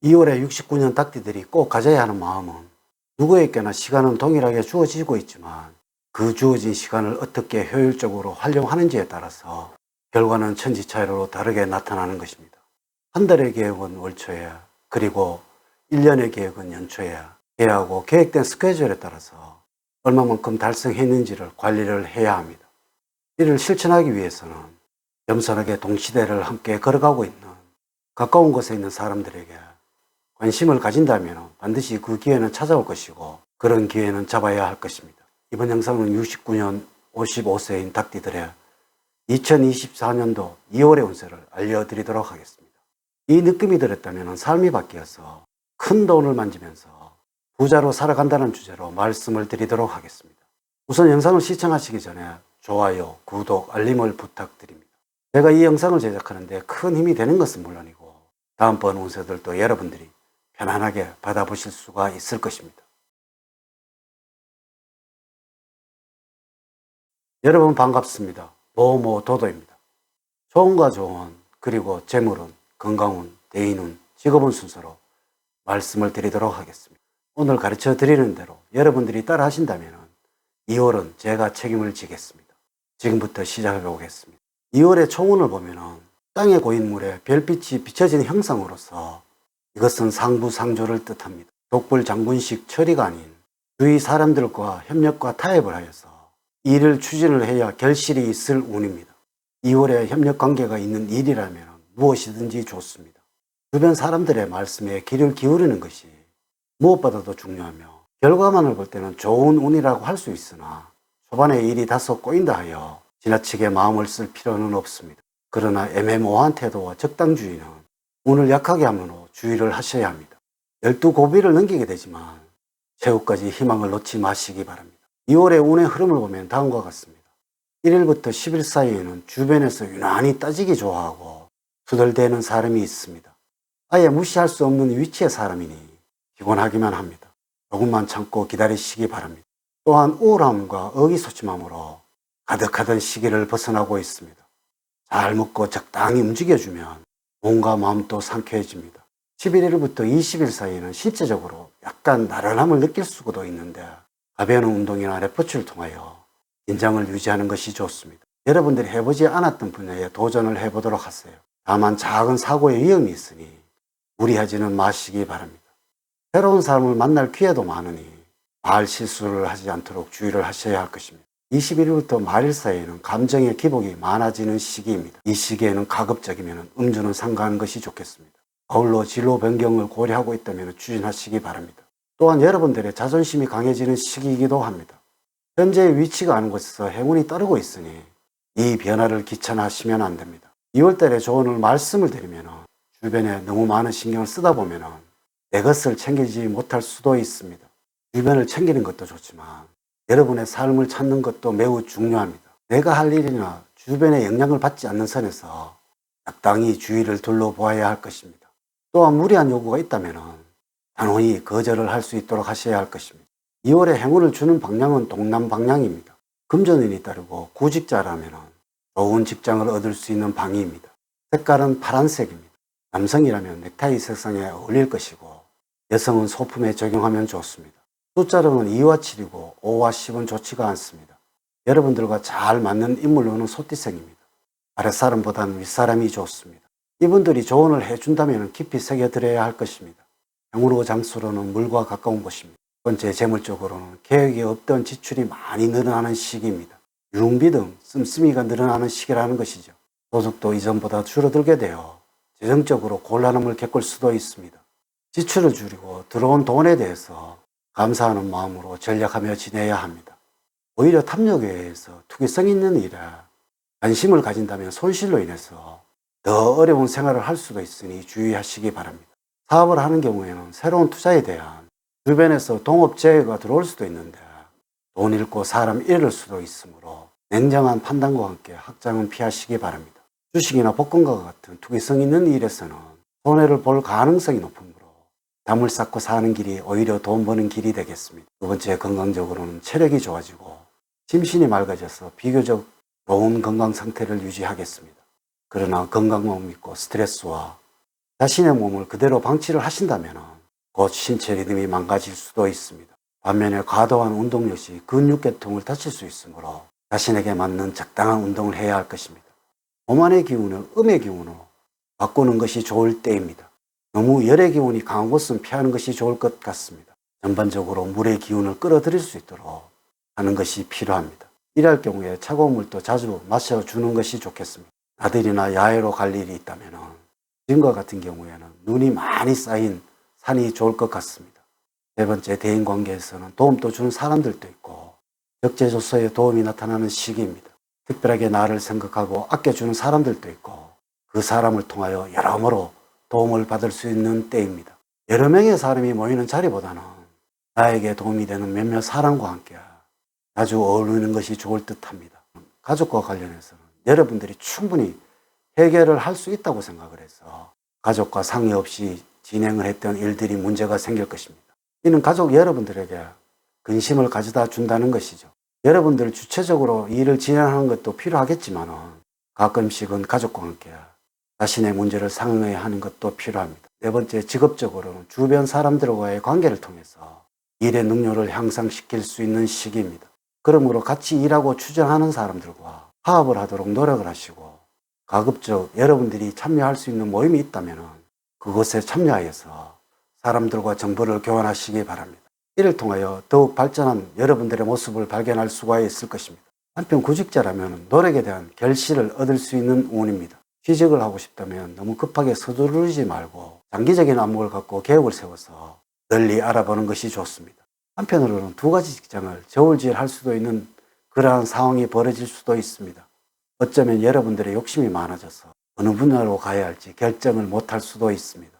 2월에 69년 닭띠들이 꼭 가져야 하는 마음은 누구에게나 시간은 동일하게 주어지고 있지만 그 주어진 시간을 어떻게 효율적으로 활용하는지에 따라서 결과는 천지차이로 다르게 나타나는 것입니다. 한 달의 계획은 월초에, 그리고 1년의 계획은 연초에 해야 하고 계획된 스케줄에 따라서 얼마만큼 달성했는지를 관리를 해야 합니다. 이를 실천하기 위해서는 겸손하게 동시대를 함께 걸어가고 있는 가까운 곳에 있는 사람들에게 관심을 가진다면 반드시 그 기회는 찾아올 것이고 그런 기회는 잡아야 할 것입니다. 이번 영상은 69년 55세인 닭띠들의 2024년도 2월의 운세를 알려드리도록 하겠습니다. 이 느낌이 들었다면 삶이 바뀌어서 큰 돈을 만지면서 부자로 살아간다는 주제로 말씀을 드리도록 하겠습니다. 우선 영상을 시청하시기 전에 좋아요, 구독, 알림을 부탁드립니다. 제가 이 영상을 제작하는데 큰 힘이 되는 것은 물론이고 다음번 운세들도 여러분들이 편안하게 받아보실 수가 있을 것입니다. 여러분 반갑습니다. 모모도도입니다. 좋은과 좋은, 그리고 재물운, 건강운, 대인운, 직업운 순서로 말씀을 드리도록 하겠습니다. 오늘 가르쳐 드리는 대로 여러분들이 따라 하신다면 2월은 제가 책임을 지겠습니다. 지금부터 시작해 보겠습니다. 2월의 총운을 보면 땅에 고인 물에 별빛이 비춰지는 형상으로서 이것은 상부상조를 뜻합니다. 독불장군식 처리가 아닌 주위 사람들과 협력과 타협을 하여서 일을 추진을 해야 결실이 있을 운입니다. 2월에 협력관계가 있는 일이라면 무엇이든지 좋습니다. 주변 사람들의 말씀에 귀를 기울이는 것이 무엇보다도 중요하며 결과만을 볼 때는 좋은 운이라고 할 수 있으나 초반에 일이 다소 꼬인다 하여 지나치게 마음을 쓸 필요는 없습니다. 그러나 애매모호한 태도와 적당주의는 운을 약하게 하므로 주의를 하셔야 합니다. 12고비를 넘기게 되지만 최후까지 희망을 놓지 마시기 바랍니다. 2월의 운의 흐름을 보면 다음과 같습니다. 1일부터 10일 사이에는 주변에서 유난히 따지기 좋아하고 투덜대는 사람이 있습니다. 아예 무시할 수 없는 위치의 사람이니 피곤하기만 합니다. 조금만 참고 기다리시기 바랍니다. 또한 우울함과 의기소침함으로 가득하던 시기를 벗어나고 있습니다. 잘 먹고 적당히 움직여주면 몸과 마음도 상쾌해집니다. 11일부터 20일 사이에는 신체적으로 약간 나른함을 느낄 수도 있는데 가벼운 운동이나 레포츠를 통하여 긴장을 유지하는 것이 좋습니다. 여러분들이 해보지 않았던 분야에 도전을 해보도록 하세요. 다만 작은 사고의 위험이 있으니 무리하지는 마시기 바랍니다. 새로운 사람을 만날 기회도 많으니 말 실수를 하지 않도록 주의를 하셔야 할 것입니다. 21일부터 말일 사이에는 감정의 기복이 많아지는 시기입니다. 이 시기에는 가급적이면 음주는 삼가하는 것이 좋겠습니다. 아울러 진로 변경을 고려하고 있다면 추진하시기 바랍니다. 또한 여러분들의 자존심이 강해지는 시기이기도 합니다. 현재의 위치가 아는 곳에서 행운이 따르고 있으니 이 변화를 귀찮아하시면 안 됩니다. 2월달에 조언을 말씀을 드리면 주변에 너무 많은 신경을 쓰다 보면 내 것을 챙기지 못할 수도 있습니다. 주변을 챙기는 것도 좋지만 여러분의 삶을 찾는 것도 매우 중요합니다. 내가 할 일이나 주변의 영향을 받지 않는 선에서 적당히 주의를 둘러보아야 할 것입니다. 또한 무리한 요구가 있다면 단호히 거절을 할 수 있도록 하셔야 할 것입니다. 2월에 행운을 주는 방향은 동남 방향입니다. 금전운이 따르고 구직자라면 좋은 직장을 얻을 수 있는 방위입니다. 색깔은 파란색입니다. 남성이라면 넥타이 색상에 어울릴 것이고 여성은 소품에 적용하면 좋습니다. 숫자로는 2와 7이고 5와 10은 좋지가 않습니다. 여러분들과 잘 맞는 인물로는 소띠생입니다. 아랫사람보다는 윗사람이 좋습니다. 이분들이 조언을 해준다면 깊이 새겨드려야 할 것입니다. 행운으로 장수로는 물과 가까운 곳입니다. 두 번째, 재물적으로는 계획이 없던 지출이 많이 늘어나는 시기입니다. 유흥비 등 씀씀이가 늘어나는 시기라는 것이죠. 소득도 이전보다 줄어들게 되어 재정적으로 곤란함을 겪을 수도 있습니다. 지출을 줄이고 들어온 돈에 대해서 감사하는 마음으로 전략하며 지내야 합니다. 오히려 탐욕에 의해서 투기성 있는 일에 관심을 가진다면 손실로 인해서 더 어려운 생활을 할 수도 있으니 주의하시기 바랍니다. 사업을 하는 경우에는 새로운 투자에 대한 주변에서 동업 제의가 들어올 수도 있는데 돈 잃고 사람 잃을 수도 있으므로 냉정한 판단과 함께 확장은 피하시기 바랍니다. 주식이나 복권과 같은 투기성 있는 일에서는 손해를 볼 가능성이 높으므로 담을 쌓고 사는 길이 오히려 돈 버는 길이 되겠습니다. 두 번째, 건강적으로는 체력이 좋아지고 심신이 맑아져서 비교적 좋은 건강 상태를 유지하겠습니다. 그러나 건강만 믿고 스트레스와 자신의 몸을 그대로 방치를 하신다면 곧 신체 리듬이 망가질 수도 있습니다. 반면에 과도한 운동 역시 근육계통을 다칠 수 있으므로 자신에게 맞는 적당한 운동을 해야 할 것입니다. 오만의 기운을 음의 기운으로 바꾸는 것이 좋을 때입니다. 너무 열의 기운이 강한 곳은 피하는 것이 좋을 것 같습니다. 전반적으로 물의 기운을 끌어들일 수 있도록 하는 것이 필요합니다. 이럴 경우에 차가운 물도 자주 마셔주는 것이 좋겠습니다. 나들이나 야외로 갈 일이 있다면 지금과 같은 경우에는 눈이 많이 쌓인 산이 좋을 것 같습니다. 세 번째, 대인관계에서는 도움도 주는 사람들도 있고 적재조서에 도움이 나타나는 시기입니다. 특별하게 나를 생각하고 아껴주는 사람들도 있고 그 사람을 통하여 여러모로 도움을 받을 수 있는 때입니다. 여러 명의 사람이 모이는 자리보다는 나에게 도움이 되는 몇몇 사람과 함께 자주 어울리는 것이 좋을 듯합니다. 가족과 관련해서는 여러분들이 충분히 해결을 할 수 있다고 생각을 해서 가족과 상의 없이 진행을 했던 일들이 문제가 생길 것입니다. 이는 가족 여러분들에게 근심을 가져다 준다는 것이죠. 여러분들 주체적으로 일을 진행하는 것도 필요하겠지만 가끔씩은 가족과 함께 자신의 문제를 상의해야 하는 것도 필요합니다. 네 번째, 직업적으로는 주변 사람들과의 관계를 통해서 일의 능률을 향상시킬 수 있는 시기입니다. 그러므로 같이 일하고 추정하는 사람들과 화합을 하도록 노력을 하시고 가급적 여러분들이 참여할 수 있는 모임이 있다면 그것에 참여하여서 사람들과 정보를 교환하시기 바랍니다. 이를 통하여 더욱 발전한 여러분들의 모습을 발견할 수가 있을 것입니다. 한편 구직자라면 노력에 대한 결실을 얻을 수 있는 운입니다. 취직을 하고 싶다면 너무 급하게 서두르지 말고 장기적인 안목을 갖고 계획을 세워서 널리 알아보는 것이 좋습니다. 한편으로는 두 가지 직장을 저울질할 수도 있는 그러한 상황이 벌어질 수도 있습니다. 어쩌면 여러분들의 욕심이 많아져서 어느 분야로 가야 할지 결정을 못할 수도 있습니다.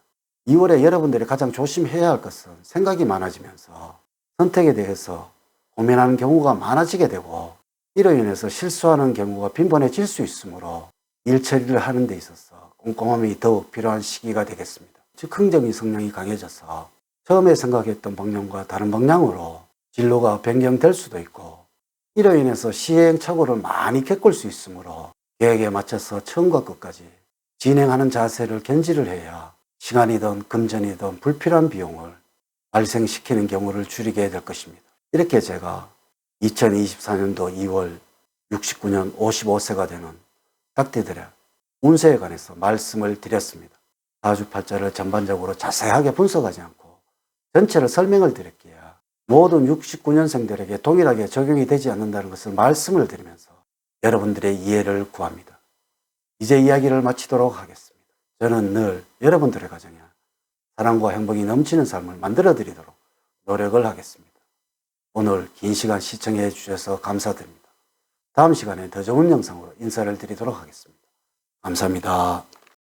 2월에 여러분들이 가장 조심해야 할 것은 생각이 많아지면서 선택에 대해서 고민하는 경우가 많아지게 되고 이로 인해서 실수하는 경우가 빈번해질 수 있으므로 일 처리를 하는 데 있어서 꼼꼼함이 더욱 필요한 시기가 되겠습니다. 즉 긍정의 성향이 강해져서 처음에 생각했던 방향과 다른 방향으로 진로가 변경될 수도 있고 이로 인해서 시행착오를 많이 겪을 수 있으므로 계획에 맞춰서 처음과 끝까지 진행하는 자세를 견지를 해야 시간이든 금전이든 불필요한 비용을 발생시키는 경우를 줄이게 될 것입니다. 이렇게 제가 2024년도 2월 69년 55세가 되는 닭띠들의 운세에 관해서 말씀을 드렸습니다. 사주팔자를 전반적으로 자세하게 분석하지 않고 전체를 설명을 드렸기에 모든 69년생들에게 동일하게 적용이 되지 않는다는 것을 말씀을 드리면서 여러분들의 이해를 구합니다. 이제 이야기를 마치도록 하겠습니다. 저는 늘 여러분들의 가정에 사랑과 행복이 넘치는 삶을 만들어 드리도록 노력을 하겠습니다. 오늘 긴 시간 시청해 주셔서 감사드립니다. 다음 시간에 더 좋은 영상으로 인사를 드리도록 하겠습니다. 감사합니다.